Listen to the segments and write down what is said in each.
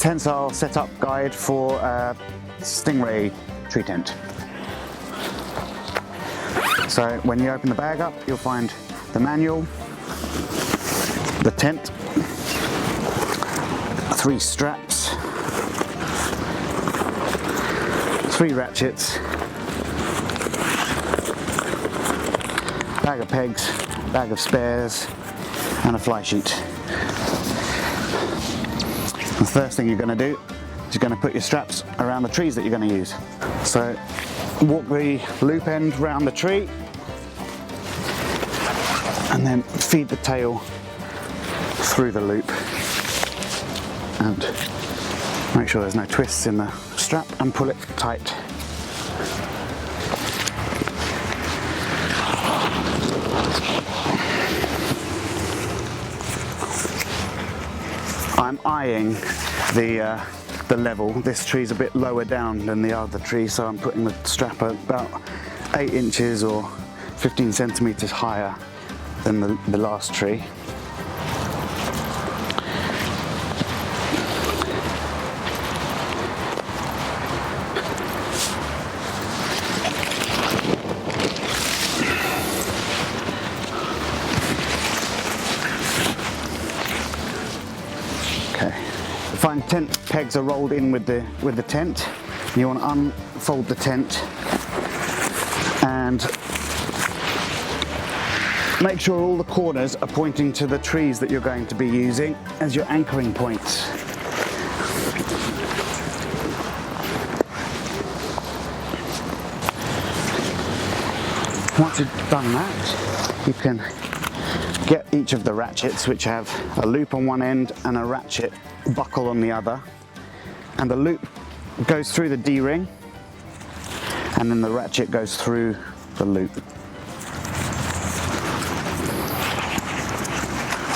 Tentsile setup guide for Stingray tree tent. So when you open the bag up, you'll find the manual, the tent, 3 straps, 3 ratchets, bag of pegs, bag of spares, and a fly sheet. The first thing you're going to do is you're going to put your straps around the trees that you're going to use. So walk the loop end round the tree and then feed the tail through the loop and make sure there's no twists in the strap and pull it tight. I'm eyeing the level. This tree's a bit lower down than the other tree, so I'm putting the strap about 8 inches or 15 centimeters higher than the last tree. Find tent pegs are rolled in with the tent. You want to unfold the tent and make sure all the corners are pointing to the trees that you're going to be using as your anchoring points. Once you've done that, you can get each of the ratchets, which have a loop on one end and a ratchet buckle on the other, and the loop goes through the D-ring and then the ratchet goes through the loop,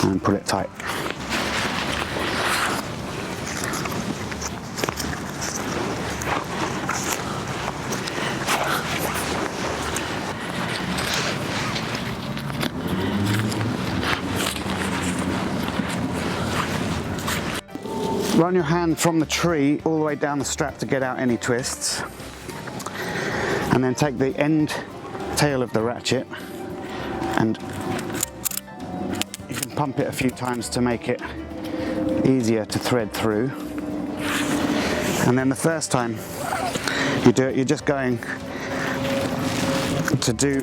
and pull it tight. Run your hand from the tree all the way down the strap to get out any twists, and then take the end tail of the ratchet and you can pump it a few times to make it easier to thread through. And then the first time you do it, you're just going to do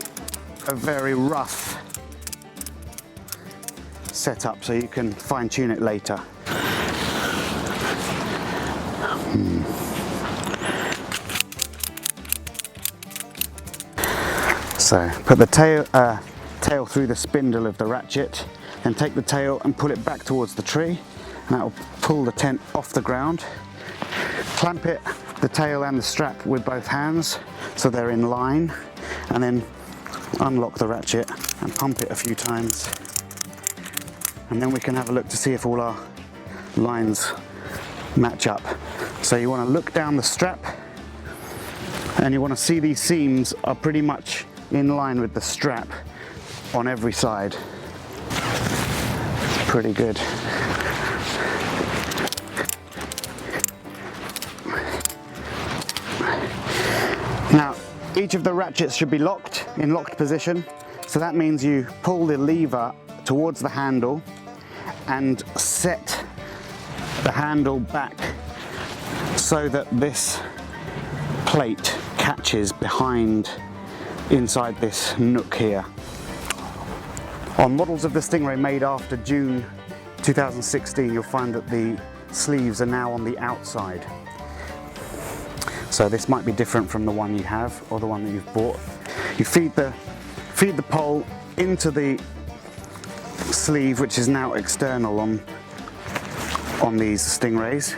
a very rough setup so you can fine tune it later. So put the tail through the spindle of the ratchet, then take the tail and pull it back towards the tree, and that will pull the tent off the ground. Clamp it, the tail and the strap, with both hands so they're in line, and then unlock the ratchet and pump it a few times, and then we can have a look to see if all our lines match up. So you want to look down the strap and you want to see these seams are pretty much in line with the strap on every side. Pretty good. Now, each of the ratchets should be locked in locked position. So that means you pull the lever towards the handle and set the handle back so that this plate catches behind inside this nook here. On models of the Stingray made after June 2016, you'll find that the sleeves are now on the outside. So this might be different from the one you have or the one that you've bought. You feed the pole into the sleeve, which is now external on these Stingrays.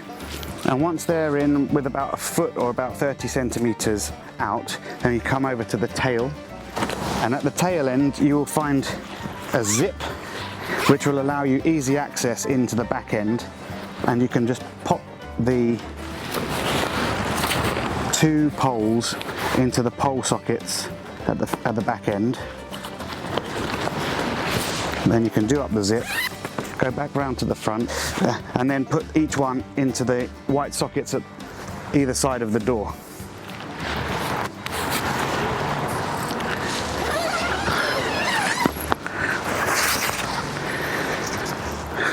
And once they're in with about a foot or about 30 centimeters out, then you come over to the tail, and at the tail end you will find a zip which will allow you easy access into the back end, and you can just pop the 2 poles into the pole sockets at the back end. Then you can do up the zip go back round to the front, and then put each one into the white sockets at either side of the door.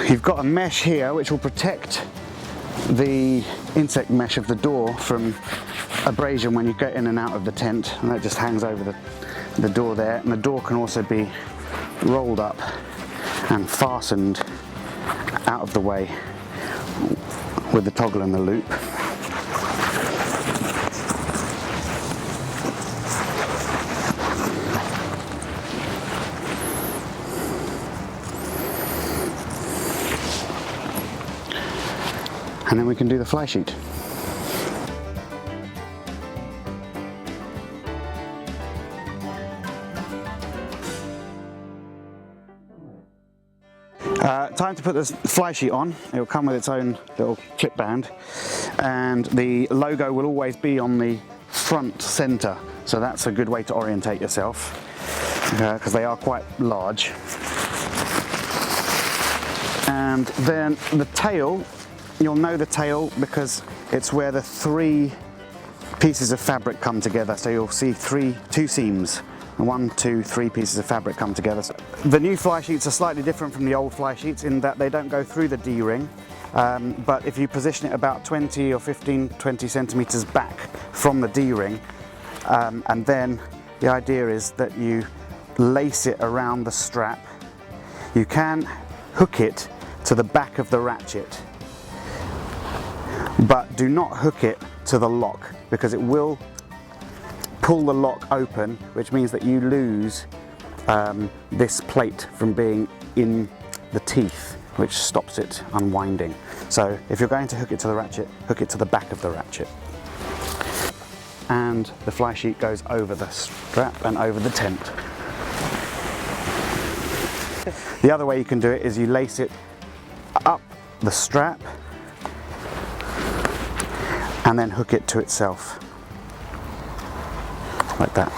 You've got a mesh here which will protect the insect mesh of the door from abrasion when you get in and out of the tent, and that just hangs over the door there. And the door can also be rolled up and fastened out of the way with the toggle and the loop. And then we can do the fly sheet. Time to put this fly sheet on. It will come with its own little clip band, and the logo will always be on the front center, so that's a good way to orientate yourself, because they are quite large. And then the tail, you'll know the tail because it's where the 3 pieces of fabric come together, so you'll see two seams. 1, 2, 3 pieces of fabric come together. So the new fly sheets are slightly different from the old fly sheets in that they don't go through the D-ring, but if you position it about 20 or 15, 20 centimeters back from the D-ring, and then the idea is that you lace it around the strap. You can hook it to the back of the ratchet, but do not hook it to the lock, because it will pull the lock open, which means that you lose this plate from being in the teeth, which stops it unwinding. So if you're going to hook it to the ratchet, hook it to the back of the ratchet. And the fly sheet goes over the strap and over the tent. The other way you can do it is you lace it up the strap and then hook it to itself, like that.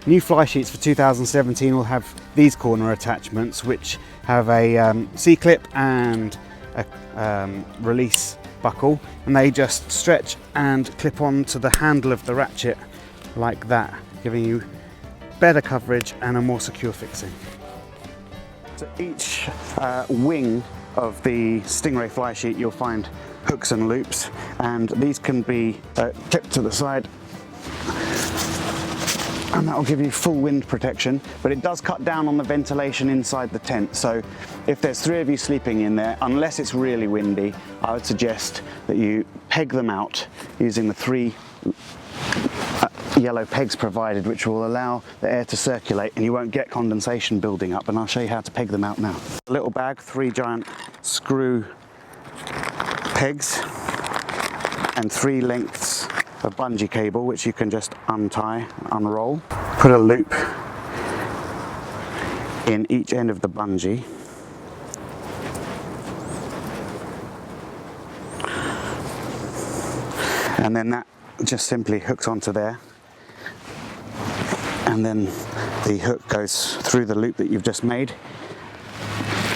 New fly sheets for 2017 will have these corner attachments, which have a C-clip and a release buckle, and they just stretch and clip on to the handle of the ratchet like that, giving you better coverage and a more secure fixing. So each wing of the Stingray fly sheet you'll find hooks and loops, and these can be clipped to the side, and that will give you full wind protection, but it does cut down on the ventilation inside the tent. So if there's 3 of you sleeping in there, unless it's really windy, I would suggest that you peg them out using the 3 yellow pegs provided, which will allow the air to circulate and you won't get condensation building up, and I'll show you how to peg them out now. A little bag, 3 giant screw pegs and 3 lengths of bungee cable, which you can just untie, unroll. Put a loop in each end of the bungee. And then that just simply hooks onto there. And then the hook goes through the loop that you've just made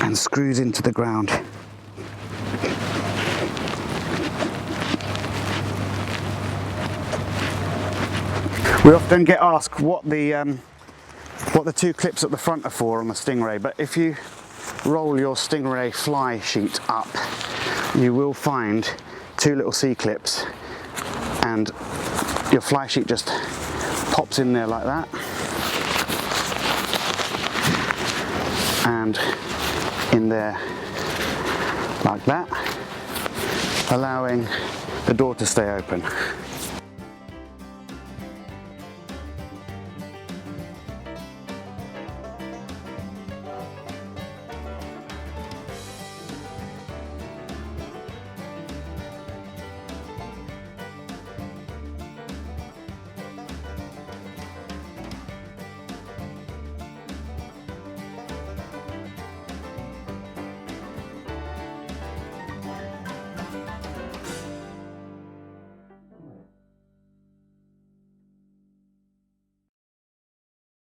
and screws into the ground. We often get asked what the 2 clips at the front are for on the Stingray, but if you roll your Stingray fly sheet up, you will find 2 little C-clips, and your fly sheet just pops in there like that, and in there like that, allowing the door to stay open.